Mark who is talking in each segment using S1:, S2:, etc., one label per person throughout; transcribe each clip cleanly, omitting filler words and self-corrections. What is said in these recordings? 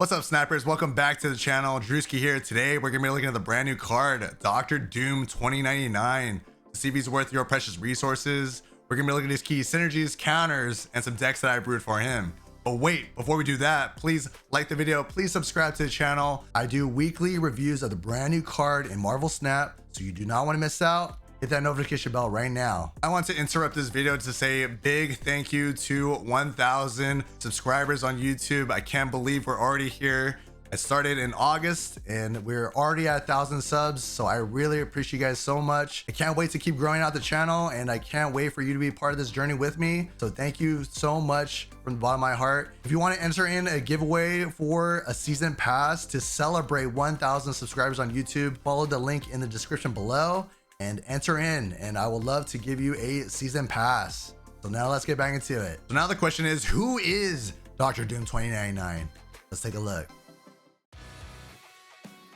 S1: What's up, snappers? Welcome back to the channel. DDDREWSKY here. Today we're gonna be looking at the brand new card, Dr. Doom 2099, to see if he's worth your precious resources. We're gonna be looking at his key synergies, counters, and some decks that I brewed for him. But wait, before we do that, please like the video, please subscribe to the channel. I do weekly reviews of the brand new card in Marvel Snap, so you do not want to miss out. Hit that notification bell right now. I want to interrupt this video to say a big thank you to 1,000 subscribers on YouTube. I can't believe we're already here. I started in August and we're already at 1,000 subs, so I really appreciate you guys so much. I can't wait to keep growing out the channel, and I can't wait for you to be part of this journey with me. So thank you so much from the bottom of my heart. If you want to enter in a giveaway for a season pass to celebrate 1,000 subscribers on YouTube, follow the link in the description below and enter in, and I will love to give you a season pass. So now let's get back into it. So now the question is, who is Dr. Doom 2099? Let's take a look.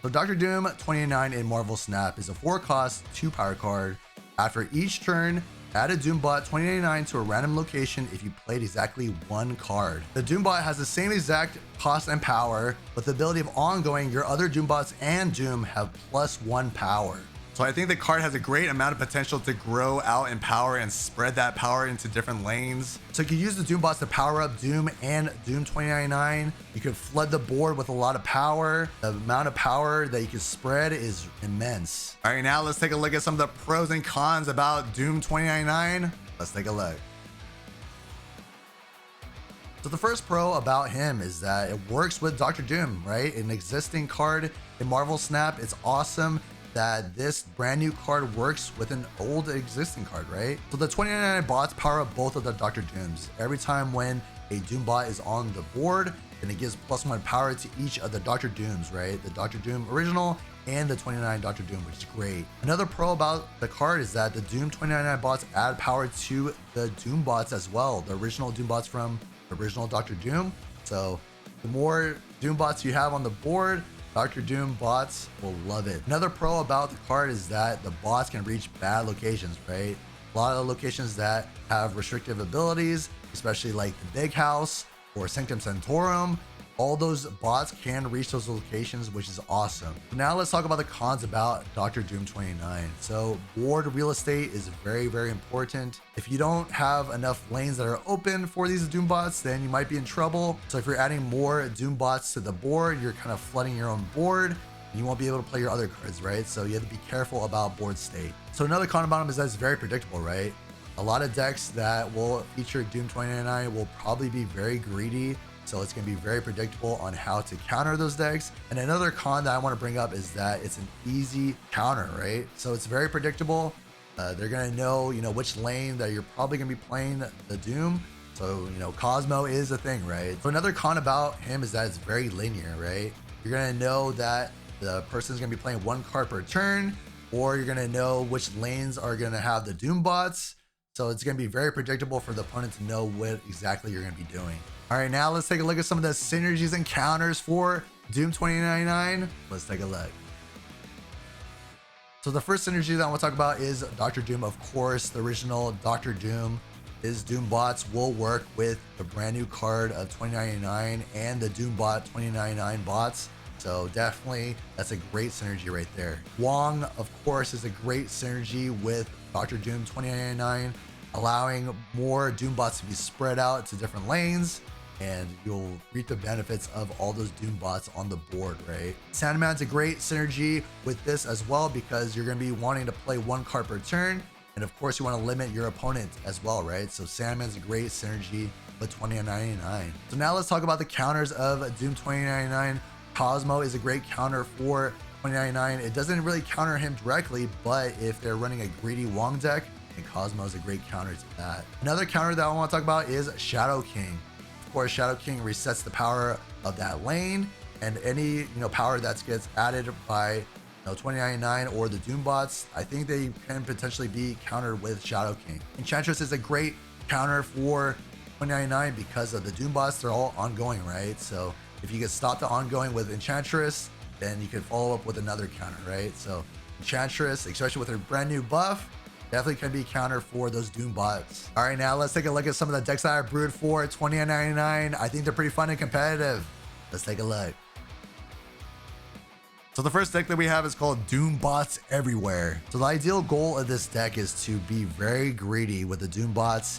S1: So Dr. Doom 2099 in Marvel Snap is a 4-cost, 2-power card. After each turn, add a Doombot 2099 to a random location if you played exactly one card. The Doombot has the same exact cost and power, with the ability of ongoing. Your other Doombots and Doom have +1 power. So I think the card has a great amount of potential to grow out in power and spread that power into different lanes. So you can use the Doombots to power up Doom and Doom 2099. You can flood the board with a lot of power. The amount of power that you can spread is immense. All right, now let's take a look at some of the pros and cons about Doom 2099. Let's take a look. So the first pro about him is that it works with Dr. Doom, right? An existing card in Marvel Snap. It's awesome that this brand new card works with an old existing card, right? So the 2099 bots power up both of the Dr. Dooms. Every time when a Doombot is on the board, then it gives +1 power to each of the Dr. Dooms, right? The Dr. Doom original and the 29 Dr. Doom, which is great. Another pro about the card is that the Doom 2099 bots add power to the Doombots as well, the original Doombots from the original Dr. Doom. So the more Doombots you have on the board, Dr. Doom bots will love it. Another pro about the card is that the bots can reach bad locations, right? A lot of the locations that have restrictive abilities, especially like the Big House or Sanctum Sanctorum, all those bots can reach those locations, which is awesome. Now let's talk about the cons about Dr. Doom 29. So board real estate is very, very important. If you don't have enough lanes that are open for these Doombots, then you might be in trouble. So if you're adding more Doombots to the board, you're kind of flooding your own board, and you won't be able to play your other cards, right? So you have to be careful about board state. So another con about him is that it's very predictable, right? A lot of decks that will feature Doom 2099 will probably be very greedy. So it's going to be very predictable on how to counter those decks. And another con that I want to bring up is that it's an easy counter, right? So it's very predictable. They're going to know, which lane that you're probably going to be playing the Doom. So, Cosmo is a thing, right? So another con about him is that it's very linear, right? You're going to know that the person's going to be playing one card per turn, or you're going to know which lanes are going to have the Doom bots. So it's going to be very predictable for the opponent to know what exactly you're going to be doing. All right, now let's take a look at some of the synergies and counters for Doom 2099. Let's take a look. So the first synergy that I want to talk about is Dr. Doom. Of course, the original Dr. Doom, his Doombots will work with the brand new card of 2099 and the Doombot 2099 bots. So definitely, that's a great synergy right there. Wong, of course, is a great synergy with Dr. Doom 2099, allowing more Doombots to be spread out to different lanes, and you'll reap the benefits of all those Doombots on the board, right? Sandman's a great synergy with this as well, because you're going to be wanting to play one card per turn, and of course you want to limit your opponent as well, right? So Sandman's a great synergy with 2099. So now let's talk about the counters of Doom 2099. Cosmo is a great counter for 2099. It doesn't really counter him directly, but if they're running a greedy Wong deck, then Cosmo is a great counter to that. Another counter that I want to talk about is Shadow King. Of course, Shadow King resets the power of that lane, and any power that gets added by 2099 or the Doombots, I think they can potentially be countered with Shadow King. Enchantress is a great counter for 2099 because of the Doombots. They're all ongoing, right? So if you get stopped the ongoing with Enchantress, then you can follow up with another counter, right? So Enchantress, especially with her brand new buff, definitely can be a counter for those Doombots. All right, now let's take a look at some of the decks that I brewed for 2099. I think they're pretty fun and competitive. Let's take a look. So the first deck that we have is called Doombots Everywhere. So the ideal goal of this deck is to be very greedy with the Doombots,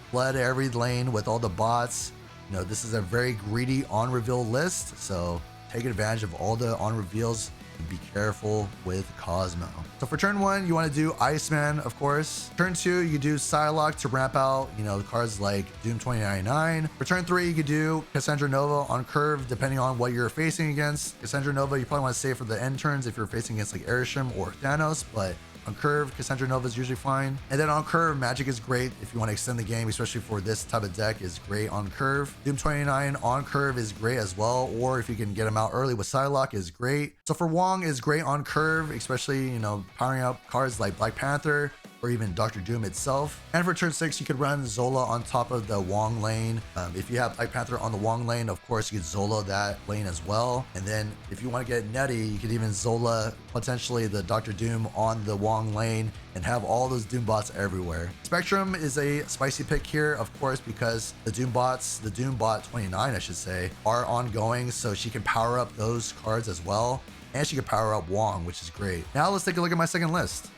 S1: flood every lane with all the bots. You know, this is a very greedy on reveal list, so take advantage of all the on reveals and be careful with Cosmo. So for turn 1, you want to do Iceman, of course. Turn 2, you do Psylocke to ramp out, you know, cards like Doom 2099. For turn 3, you could do Cassandra Nova on curve, depending on what you're facing against. Cassandra Nova, you probably want to save for the end turns if you're facing against like Arishem or Thanos, but on curve, Cassandra Nova is usually fine. And then on curve, Magic is great if you want to extend the game, especially for this type of deck, is great on curve. Doom 29 on curve is great as well, or if you can get him out early with Psylocke is great. So for Wong is great on curve, especially, you know, powering up cards like Black Panther or even Dr. Doom itself. And for turn 6, you could run Zola on top of the Wong lane. If you have Black Panther on the Wong lane, of course, you could Zola that lane as well. And then if you want to get nutty, you could even Zola potentially the Dr. Doom on the Wong lane and have all those Doombots everywhere. Spectrum is a spicy pick here, of course, because the Doombots, the Doombot 29, I should say, are ongoing, so she can power up those cards as well. And she can power up Wong, which is great. Now let's take a look at my second list.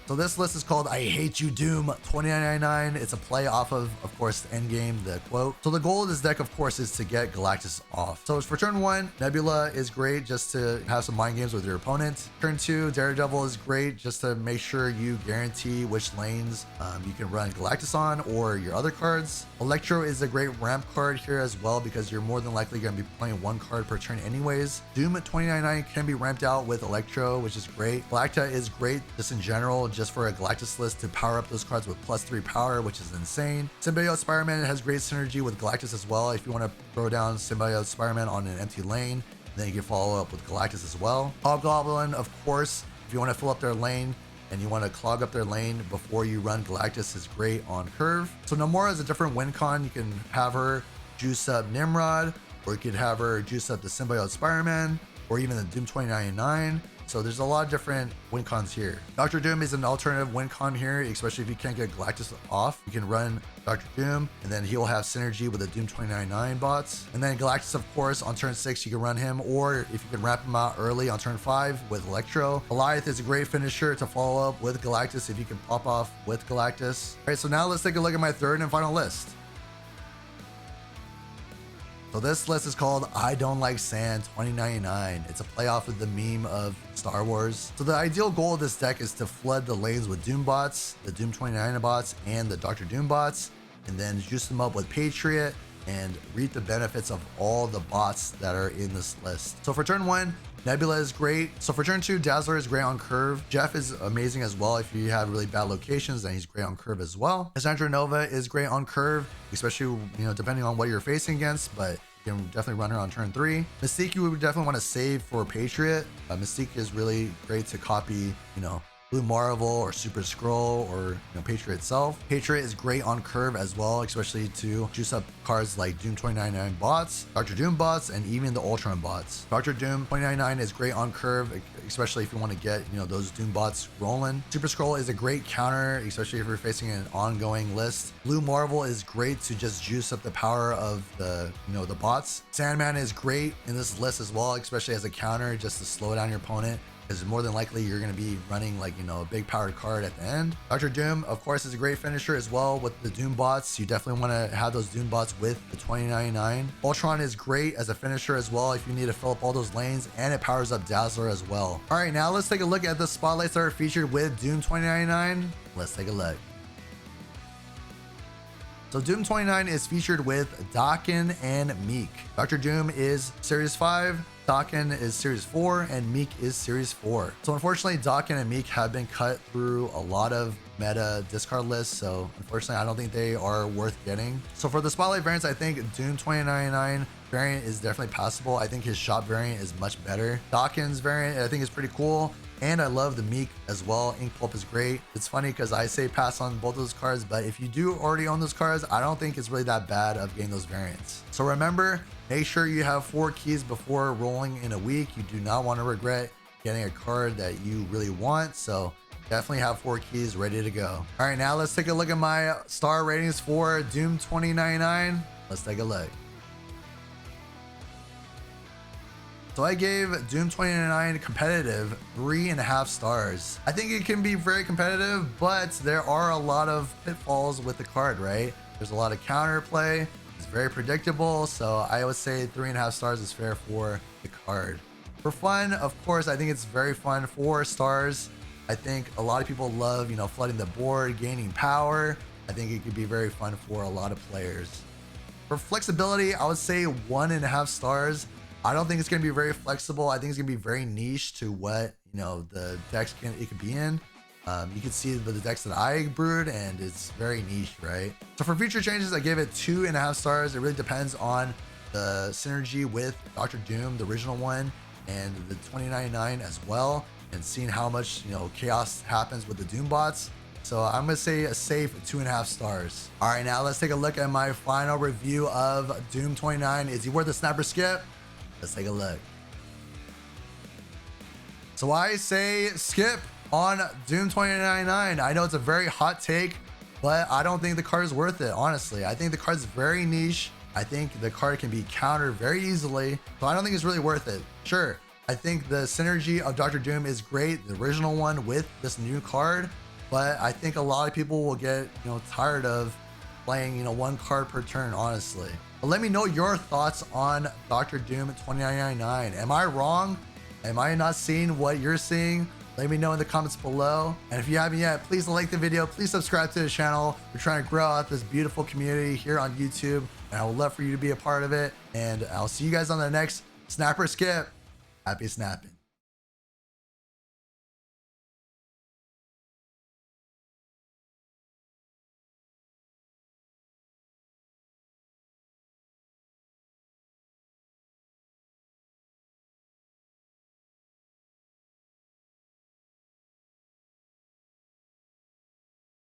S1: So this list is called I Hate You Doom 2099. It's a play off of course, the endgame, the quote. So the goal of this deck, of course, is to get Galactus off. So for turn 1, Nebula is great just to have some mind games with your opponent. Turn 2, Daredevil is great just to make sure you guarantee which lanes you can run Galactus on or your other cards. Electro is a great ramp card here as well because you're more than likely going to be playing 1 card per turn anyways. Doom 2099 can be ramped out with Electro, which is great. Galacta is great just in general, just for a Galactus list to power up those cards with +3 power, which is insane. Symbiote Spider-Man has great synergy with Galactus as well. If you want to throw down Symbiote Spider-Man on an empty lane, then you can follow up with Galactus as well. Hobgoblin, of course, if you want to fill up their lane and you want to clog up their lane before you run Galactus, is great on curve. So Nomura is a different win con. You can have her juice up Nimrod, or you could have her juice up the Symbiote Spider-Man, or even the Doom 2099. So there's a lot of different win cons here. Dr. Doom is an alternative win con here, especially if you can't get Galactus off. You can run Dr. Doom, and then he'll have synergy with the Doom 2099 bots. And then Galactus, of course, on turn 6, you can run him, or if you can wrap him out early on turn 5 with Electro. Goliath is a great finisher to follow up with Galactus if you can pop off with Galactus. All right, so now let's take a look at my third and final list. So this list is called I Don't Like Sand 2099. It's a play off of the meme of Star Wars. So the ideal goal of this deck is to flood the lanes with Doombots, the Doom 29 bots, and the Dr. Doom bots, and then juice them up with Patriot and reap the benefits of all the bots that are in this list. So for turn 1, Nebula is great. So for turn 2, Dazzler is great on curve. Jeff is amazing as well. If you have really bad locations, then he's great on curve as well. Cassandra Nova is great on curve, especially, you know, depending on what you're facing against, but you can definitely run her on turn 3. Mystique, you would definitely want to save for Patriot. Mystique is really great to copy, you know, Blue Marvel or Super Skrull or, you know, Patriot itself. Patriot is great on curve as well, especially to juice up cards like Doom 2099 bots, Dr. Doom bots, and even the Ultron bots. Dr. Doom 2099 is great on curve, especially if you want to get, you know, those Doom bots rolling. Super Skrull is a great counter, especially if you're facing an ongoing list. Blue Marvel is great to just juice up the power of the, you know, the bots. Sandman is great in this list as well, especially as a counter, just to slow down your opponent, because more than likely you're going to be running, like, you know, a big powered card at the end. Dr. Doom, of course, is a great finisher as well with the Doom bots. You definitely want to have those Doom bots with the 2099. Ultron is great as a finisher as well if you need to fill up all those lanes, and it powers up Dazzler as well. All right, now let's take a look at the spotlights that are featured with Doom 2099. Let's take a look. So Doom 29 is featured with Dakin and Meek. Dr. Doom is Series 5, Dakin is Series 4, and Meek is Series 4. So unfortunately, Dakin and Meek have been cut through a lot of meta discard lists, so unfortunately I don't think they are worth getting. So for the spotlight variants, I think Doom 2099 variant is definitely passable. I think his shop variant is much better. Dakin's variant I think is pretty cool, and I love the Meek as well. Ink Pulp is great. It's funny because I say pass on both of those cards, but if you do already own those cards, I don't think it's really that bad of getting those variants. So remember, make sure you have 4 keys before rolling in a week. You do not want to regret getting a card that you really want, so definitely have 4 keys ready to go. All right, now let's take a look at my star ratings for Doom 2099. Let's take a look. So I gave Doom 2099 competitive 3.5 stars. I think it can be very competitive, but there are a lot of pitfalls with the card, right? There's a lot of counterplay. It's very predictable. So I would say 3.5 stars is fair for the card. For fun, of course, I think it's very fun. 4 stars. I think a lot of people love, you know, flooding the board, gaining power. I think it could be very fun for a lot of players. For flexibility, I would say 1.5 stars. I don't think it's going to be very flexible. I think it's going to be very niche to what, you know, the decks it could be in. You can see the decks that I brewed, and it's very niche, right? So for future changes, I gave it 2.5 stars. It really depends on the synergy with Dr. Doom, the original one, and the 2099 as well, and seeing how much, you know, chaos happens with the Doombots. So I'm gonna say a safe 2.5 stars. All right, now let's take a look at my final review of Doom 29. Is he worth a sniper skip? Let's take a look. So I say skip on Doom 2099. I know it's a very hot take, but I don't think the card is worth it, honestly. I think the card is very niche. I think the card can be countered very easily, so I don't think it's really worth it. Sure, I think the synergy of Dr. Doom is great, the original one with this new card, but I think a lot of people will get, you know, tired of playing, you know, 1 card per turn, honestly. But let me know your thoughts on Dr. Doom 2099. Am I wrong? Am I not seeing what you're seeing? Let me know in the comments below. And if you haven't yet, please like the video. Please subscribe to the channel. We're trying to grow out this beautiful community here on YouTube, and I would love for you to be a part of it. And I'll see you guys on the next Snapper Skip. Happy snapping.